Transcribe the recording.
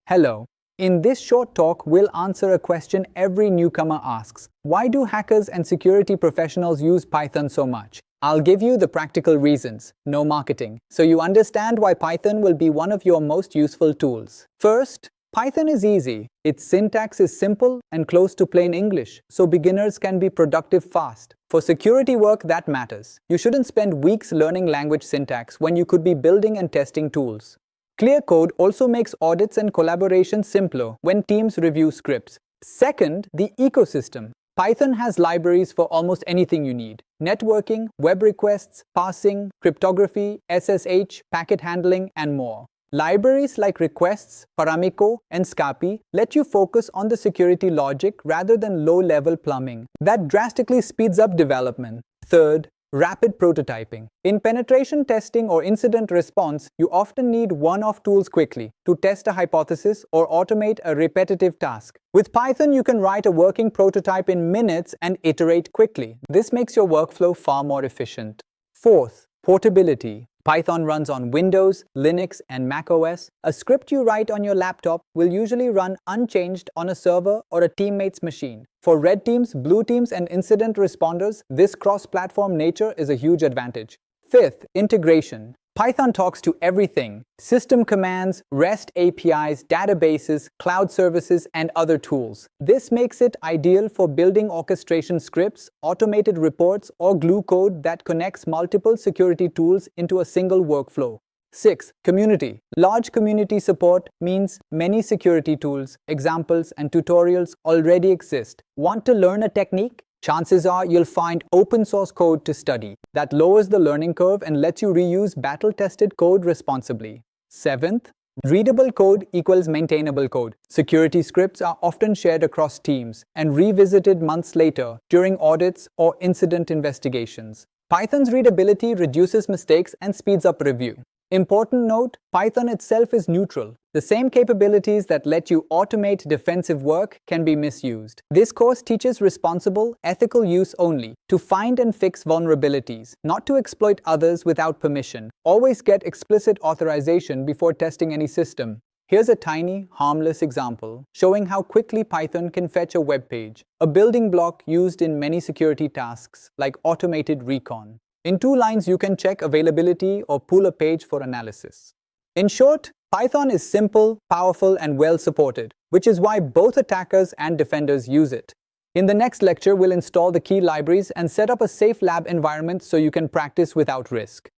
Hello. In this short talk, we'll answer a question every newcomer asks. Why do hackers and security professionals use Python so much? I'll give you the practical reasons, no marketing, so you understand why Python will be one of your most useful tools. First, Python is easy. Its syntax is simple and close to plain English, so beginners can be productive fast. For security work, that matters. You shouldn't spend weeks learning language syntax when you could be building and testing tools. Clear code also makes audits and collaboration simpler when teams review scripts. Second, the ecosystem. Python has libraries for almost anything you need. Networking, web requests, parsing, cryptography, SSH, packet handling, and more. Libraries like Requests, Paramiko, and Scapy let you focus on the security logic rather than low-level plumbing. That drastically speeds up development. Third, rapid prototyping. In penetration testing or incident response, you often need one-off tools quickly to test a hypothesis or automate a repetitive task. With Python, you can write a working prototype in minutes and iterate quickly. This makes your workflow far more efficient. Fourth, portability. Python runs on Windows, Linux, and macOS. A script you write on your laptop will usually run unchanged on a server or a teammate's machine. For red teams, blue teams, and incident responders, this cross-platform nature is a huge advantage. Fifth, integration. Python talks to everything: system commands, REST APIs, databases, cloud services, and other tools. This makes it ideal for building orchestration scripts, automated reports, or glue code that connects multiple security tools into a single workflow. 6. Community. Large community support means many security tools, examples, and tutorials already exist. Want to learn a technique? Chances are you'll find open source code to study that lowers the learning curve and lets you reuse battle-tested code responsibly. Seventh, readable code equals maintainable code. Security scripts are often shared across teams and revisited months later during audits or incident investigations. Python's readability reduces mistakes and speeds up review. Important note, Python itself is neutral. The same capabilities that let you automate defensive work can be misused. This course teaches responsible, ethical use only, to find and fix vulnerabilities, not to exploit others without permission. Always get explicit authorization before testing any system. Here's a tiny, harmless example showing how quickly Python can fetch a web page, a building block used in many security tasks like automated recon. In 2 lines, you can check availability or pull a page for analysis. In short, Python is simple, powerful, and well supported, which is why both attackers and defenders use it. In the next lecture, we'll install the key libraries and set up a safe lab environment so you can practice without risk.